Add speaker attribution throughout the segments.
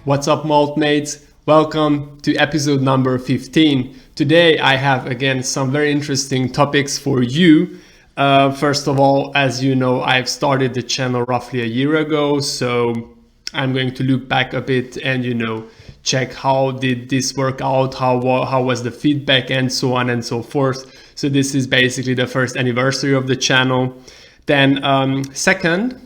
Speaker 1: What's up, malt mates? Welcome to episode number 15. Today I have again some very interesting topics for you. First of all, as you know, I've started the channel roughly a year ago, so I'm going to look back a bit and check how did this work out, how was the feedback, and so on and so forth. So this is basically the first anniversary of the channel. Then second,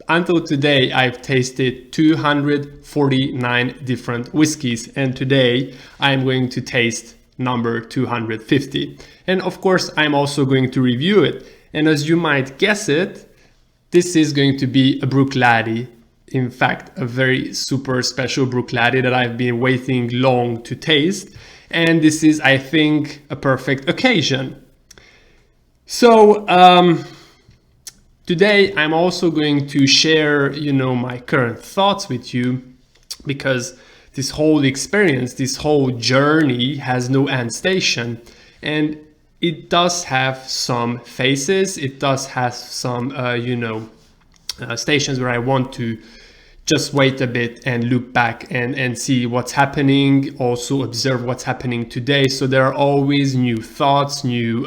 Speaker 1: until today, I've tasted 249 different whiskeys, and today I'm going to taste number 250. And of course, I'm also going to review it. And as you might guess it, this is going to be a Laddie. In fact, a very super special Laddie that I've been waiting long to taste. And this is, I think, a perfect occasion. So, today, I'm also going to share, my current thoughts with you, because this whole experience, this whole journey has no end station, and it does have some phases. It does have some, stations where I want to just wait a bit and look back and see what's happening, also observe what's happening today. So there are always new thoughts, new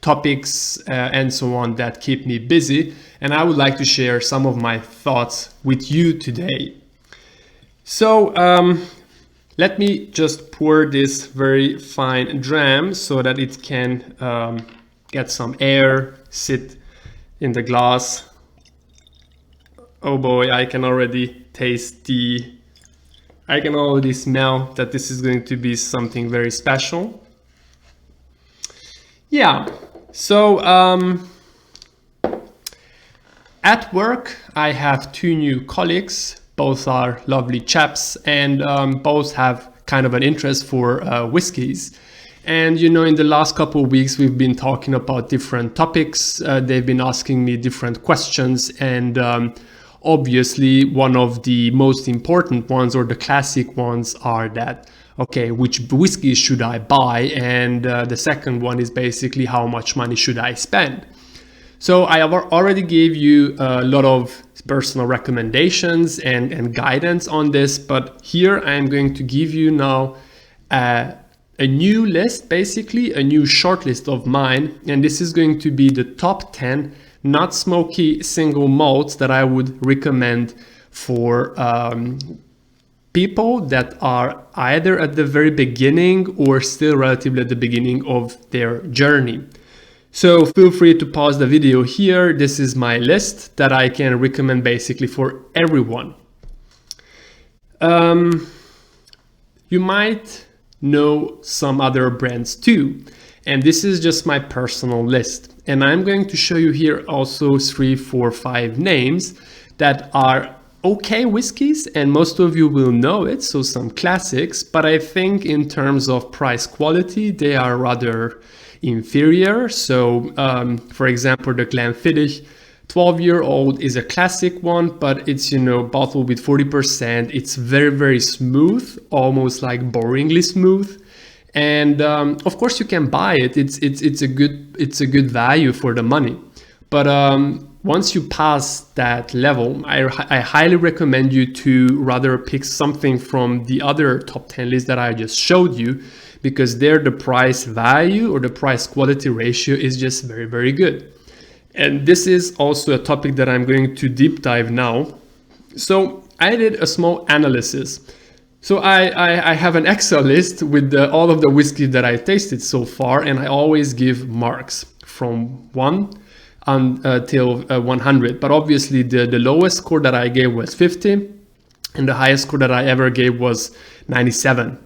Speaker 1: topics and so on that keep me busy, and I would like to share some of my thoughts with you today. So let me just pour this very fine dram so that it can get some air, sit in the glass. Oh boy, I can already smell that this is going to be something very special. Yeah, so at work I have two new colleagues. Both are lovely chaps, and both have kind of an interest for whiskeys. And in the last couple of weeks we've been talking about different topics. They've been asking me different questions, and obviously one of the most important ones, or the classic ones, are that, okay, which whiskey should I buy? And the second one is basically, how much money should I spend? So I have already gave you a lot of personal recommendations and guidance on this, but here I'm going to give you now a new list, basically a new short list of mine, and this is going to be the top 10 not smoky single malts that I would recommend for people that are either at the very beginning or still relatively at the beginning of their journey. So feel free to pause the video here. This is my list that I can recommend basically for everyone. You might know some other brands too, and this is just my personal list. And I'm going to show you here also 3, 4, 5 names that are okay whiskeys, and most of you will know it, so some classics, but I think in terms of price quality, they are rather inferior. So for example, the Glenfiddich 12-year-old is a classic one, but it's bottled with 40%. It's very, very smooth, almost like boringly smooth. And of course you can buy it. It's a good value for the money. But once you pass that level, I highly recommend you to rather pick something from the other top 10 list that I just showed you, because there the price value or the price quality ratio is just very, very good. And this is also a topic that I'm going to deep dive now. So I did a small analysis. So I have an Excel list with all of the whiskey that I tasted so far, and I always give marks from 1 until 100. But obviously the lowest score that I gave was 50, and the highest score that I ever gave was 97.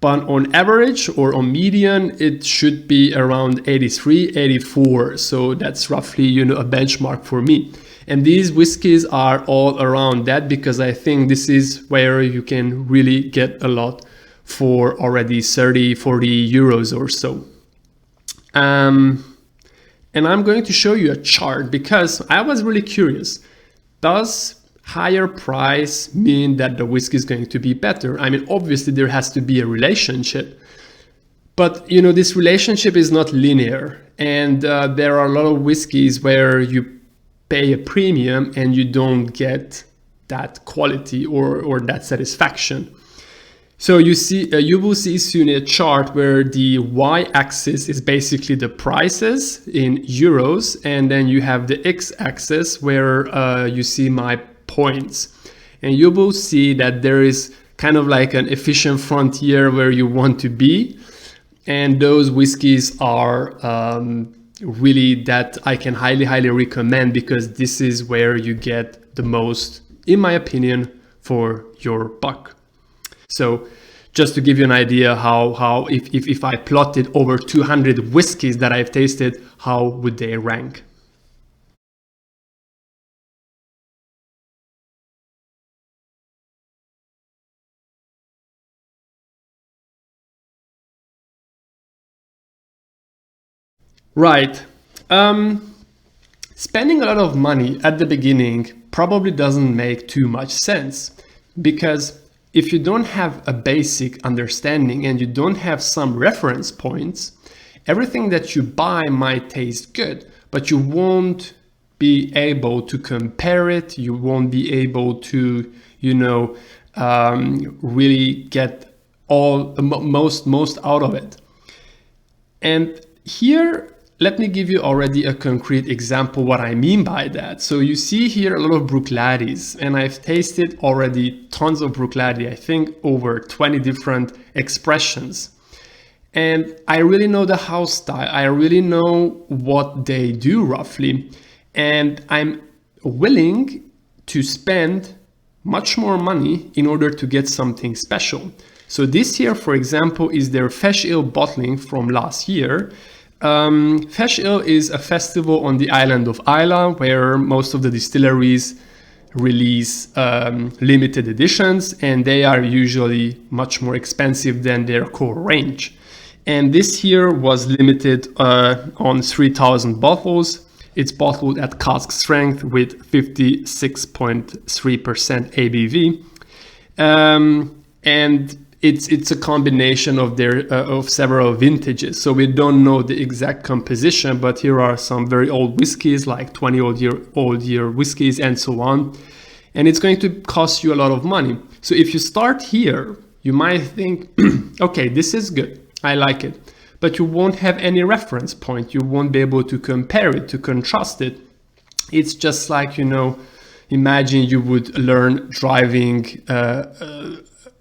Speaker 1: But on average or on median, it should be around 83, 84. So that's roughly, a benchmark for me. And these whiskeys are all around that, because I think this is where you can really get a lot for already 30, 40 euros or so. And I'm going to show you a chart, because I was really curious. Does higher price mean that the whiskey is going to be better? I mean, obviously there has to be a relationship, but this relationship is not linear. And there are a lot of whiskeys where you pay a premium and you don't get that quality or that satisfaction. So you will see soon a chart where the y-axis is basically the prices in euros, and then you have the x-axis where you see my points. And you will see that there is kind of like an efficient frontier where you want to be. And those whiskeys are really that I can highly recommend, because this is where you get the most, in my opinion, for your buck. So just to give you an idea how if I plotted over 200 whiskeys that I've tasted, how would they rank? Right. Spending a lot of money at the beginning probably doesn't make too much sense, because if you don't have a basic understanding and you don't have some reference points, everything that you buy might taste good, but you won't be able to compare it. You won't be able to, really get all most out of it. And here, let me give you already a concrete example what I mean by that. So you see here a lot of Bruichladdis, and I've tasted already tons of Bruichladdis, I think over 20 different expressions. And I really know the house style. I really know what they do roughly. And I'm willing to spend much more money in order to get something special. So this here, for example, is their Feis Ile bottling from last year. Feis Ile is a festival on the island of Islay where most of the distilleries release limited editions, and they are usually much more expensive than their core range. And this here was limited on 3,000 bottles. It's bottled at cask strength with 56.3% ABV. And it's a combination of of several vintages. So we don't know the exact composition, but here are some very old whiskeys, like 20 old year whiskeys and so on. And it's going to cost you a lot of money. So if you start here, you might think, okay, this is good, I like it. But you won't have any reference point. You won't be able to compare it, to contrast it. It's just like, imagine you would learn driving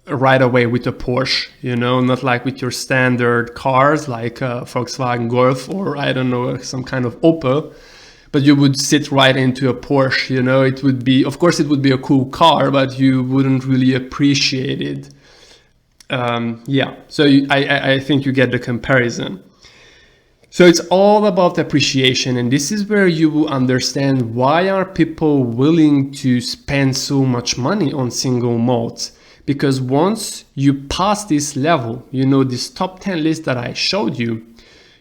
Speaker 1: right away with a Porsche, not like with your standard cars like Volkswagen Golf or I don't know, some kind of Opel, but you would sit right into a Porsche. It would be, of course it would be a cool car, but you wouldn't really appreciate it. So I think you get the comparison. So it's all about appreciation, and this is where you will understand why are people willing to spend so much money on single malts. Because once you pass this level, this top 10 list that I showed you,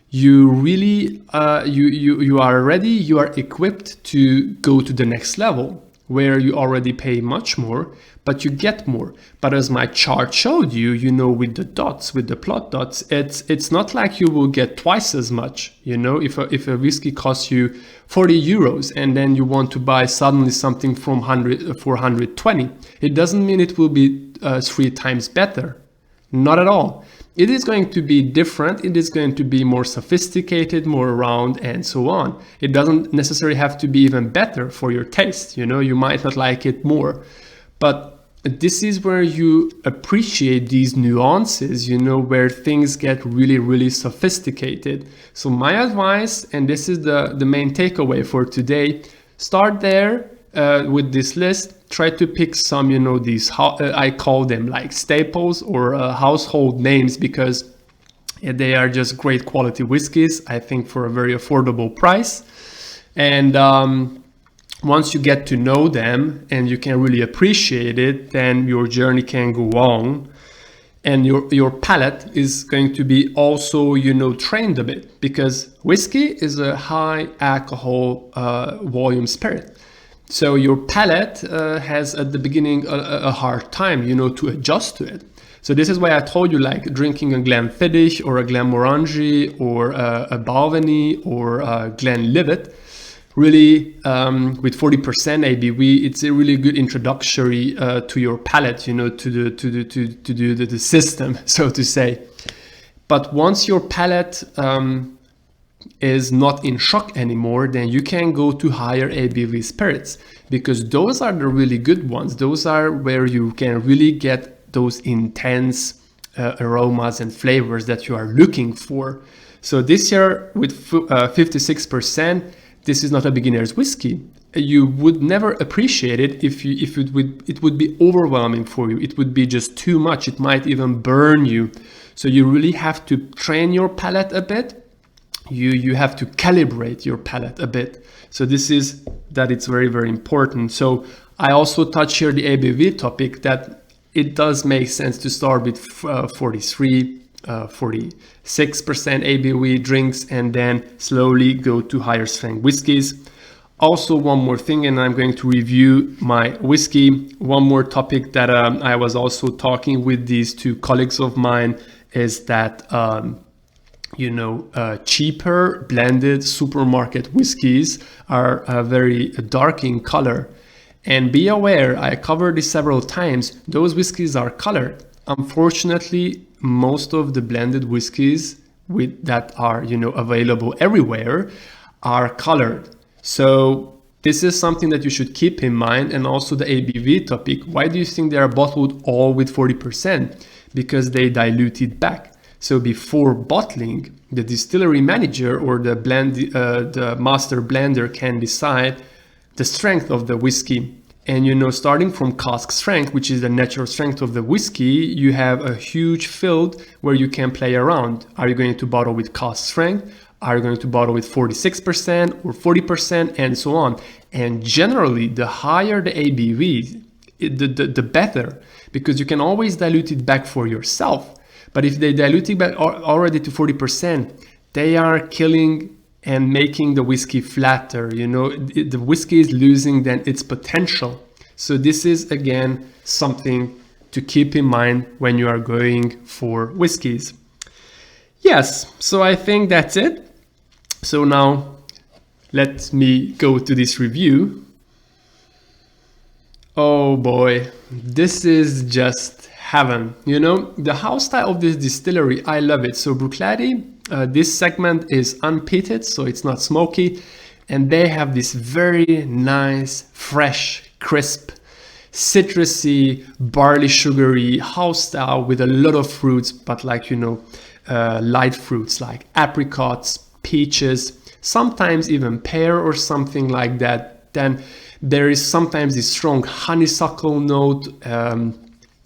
Speaker 1: you really, you are ready, you are equipped to go to the next level where you already pay much more, but you get more. But as my chart showed you, with the dots, with the plot dots, it's not like you will get twice as much. If a whiskey costs you 40 euros and then you want to buy suddenly something from 420, it doesn't mean it will be 3 times better. Not at all. It is going to be different. It is going to be more sophisticated, more round, and so on. It doesn't necessarily have to be even better for your taste. You might not like it more, but this is where you appreciate these nuances, where things get really, really sophisticated. So my advice, and this is the main takeaway for today, start there with this list. Try to pick some, these, I call them like staples or household names, because they are just great quality whiskeys, I think, for a very affordable price. And once you get to know them and you can really appreciate it, then your journey can go on. And your palate is going to be also, trained a bit, because whiskey is a high alcohol volume spirit. So your palate has at the beginning a hard time, to adjust to it. So this is why I told you, like drinking a Glenfiddich or a Glenmorangie or a Balvenie or a Glenlivet, really with 40% ABV, it's a really good introductory to your palate, you know, to the system, so to say. But once your palate is not in shock anymore, then you can go to higher ABV spirits, because those are the really good ones. Those are where you can really get those intense aromas and flavors that you are looking for. So this year with 56%, this is not a beginner's whiskey. You would never appreciate it if it would be overwhelming for you. It would be just too much. It might even burn you. So you really have to train your palate a bit. You have to calibrate your palate a bit. So this is that it's very, very important. So I also touch here the ABV topic, that it does make sense to start with 43, 46% ABV drinks and then slowly go to higher strength whiskeys. Also, one more thing, and I'm going to review my whiskey. One more topic that I was also talking with these two colleagues of mine is that cheaper blended supermarket whiskeys are very dark in color. And be aware, I covered this several times, those whiskeys are colored. Unfortunately, most of the blended whiskeys that are available everywhere are colored. So this is something that you should keep in mind. And also the ABV topic. Why do you think they are bottled all with 40%? Because they dilute it back. So before bottling, the distillery manager or the master blender can decide the strength of the whiskey. And starting from cask strength, which is the natural strength of the whiskey, you have a huge field where you can play around. Are you going to bottle with cask strength? Are you going to bottle with 46% or 40% and so on? And generally, the higher the ABV, the better, because you can always dilute it back for yourself. But if they dilute it back already to 40%, they are killing and making the whiskey flatter. The whiskey is losing then its potential. So this is again something to keep in mind when you are going for whiskeys. Yes, so I think that's it. So now let me go to this review. Oh boy, this is just heaven. The house style of this distillery, I love it. So Laddie, this segment is unpeated, so it's not smoky, and they have this very nice, fresh, crisp, citrusy, barley sugary house style with a lot of fruits, but light fruits like apricots, peaches, sometimes even pear or something like that. Then there is sometimes this strong honeysuckle note,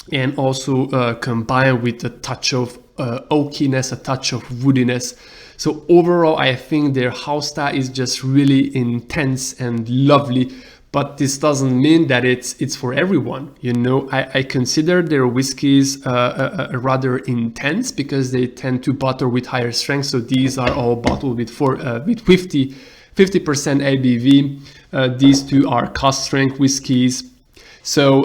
Speaker 1: and also combined with a touch of oakiness, a touch of woodiness. So overall, I think their house style is just really intense and lovely. But this doesn't mean that it's for everyone. I consider their whiskeys rather intense because they tend to bottle with higher strength. So these are all bottled with 50% ABV. These two are cask strength whiskeys. So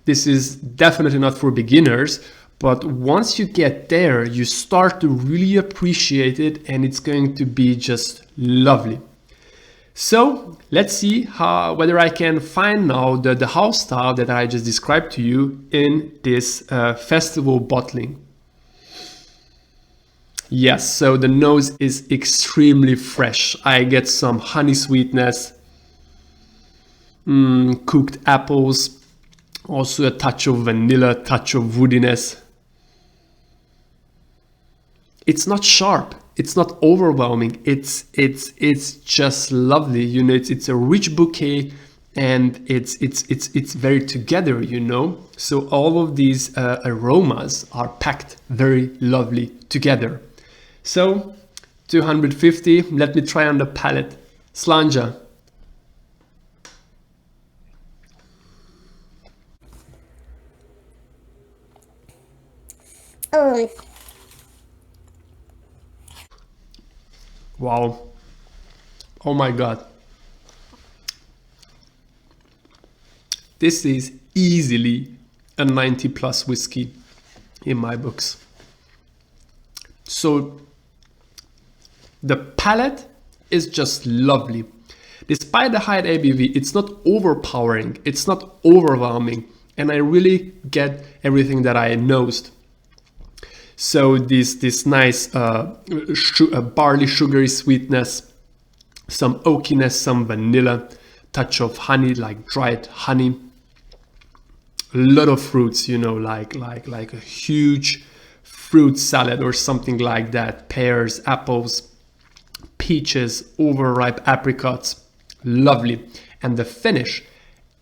Speaker 1: this is definitely not for beginners. But once you get there, you start to really appreciate it, and it's going to be just lovely. So let's see whether I can find now the house style that I just described to you in this festival bottling. Yes, so the nose is extremely fresh. I get some honey sweetness, cooked apples, also a touch of vanilla, touch of woodiness. It's not sharp. It's not overwhelming. It's just lovely. It's a rich bouquet, and it's very together. So all of these aromas are packed very lovely together. So 250. Let me try on the palate. Slainte.
Speaker 2: Oh.
Speaker 1: Wow. Oh my God. This is easily a 90 plus whiskey in my books. So the palate is just lovely. Despite the high ABV, it's not overpowering, it's not overwhelming, and I really get everything that I nosed. So this nice barley sugary sweetness, some oakiness, some vanilla, touch of honey, like dried honey, a lot of fruits, you know, like a huge fruit salad or something like that. Pears, apples, peaches, overripe apricots, lovely. And the finish,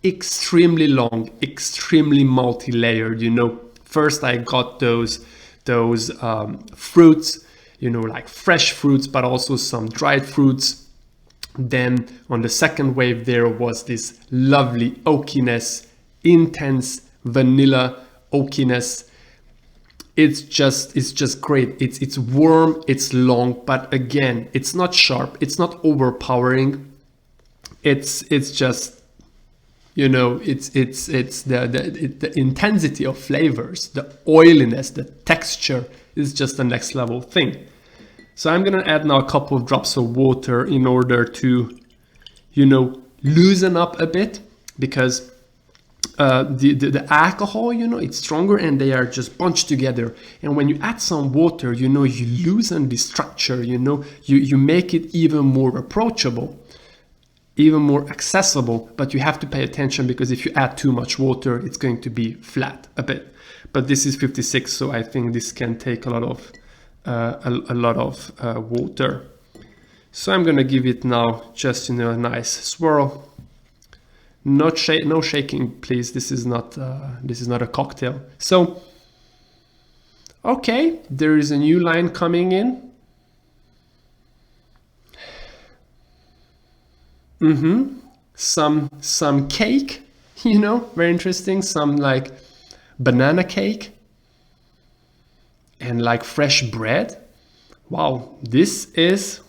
Speaker 1: extremely long, extremely multi-layered, you know. First I got those fruits, you know, like fresh fruits, but also some dried fruits. Then on the second wave there was this lovely oakiness, intense vanilla oakiness. It's just great. It's warm, it's long, but again, it's not sharp, it's not overpowering. It's just, you know, it's the intensity of flavors, the oiliness, the texture is just the next level thing. So I'm gonna add now a couple of drops of water in order to, you know, loosen up a bit, because the alcohol, you know, it's stronger and they are just bunched together. And when you add some water, you know, you loosen the structure, you know, you make it even more approachable, even more accessible, but you have to pay attention, because if you add too much water, it's going to be flat a bit. But this is 56, so I think this can take a lot of water. So I'm gonna give it now just, you know, a nice swirl. No shaking, please. This is not a cocktail. So, okay, there is a new line coming in. Some cake, you know, very interesting. Some like banana cake and like fresh bread. Wow, this is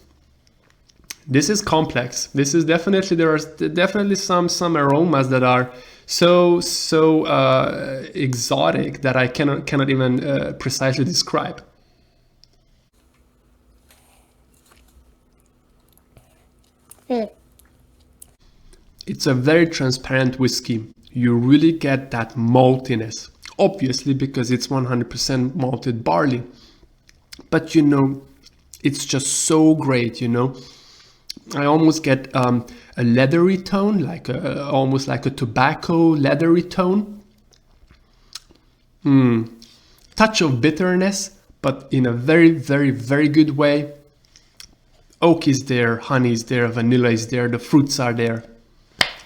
Speaker 1: complex. This is definitely, there are definitely some aromas that are so exotic that I cannot even precisely describe. It's a very transparent whiskey. You really get that maltiness, obviously because it's 100% malted barley. But you know, it's just so great, you know. I almost get a leathery tone, like almost like a tobacco leathery tone. Touch of bitterness, but in a very, very, very good way. Oak is there, honey is there, vanilla is there, the fruits are there.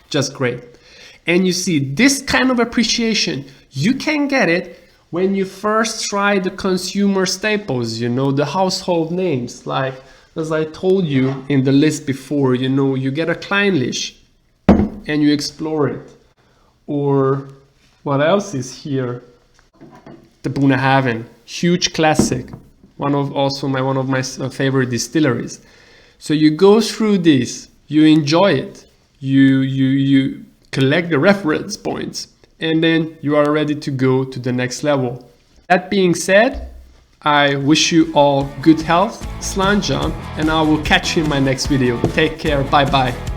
Speaker 1: Just great. And you see, this kind of appreciation, you can get it when you first try the consumer staples, you know, the household names, like, as I told you in the list before, you know, you get a Kleinlich and you explore it. Or what else is here? The Bunnahabhain, huge classic, one of my favorite distilleries. So you go through this, you enjoy it, you collect the reference points, and then you are ready to go to the next level. That being said, I wish you all good health, Slainte, and I will catch you in my next video. Take care, bye bye.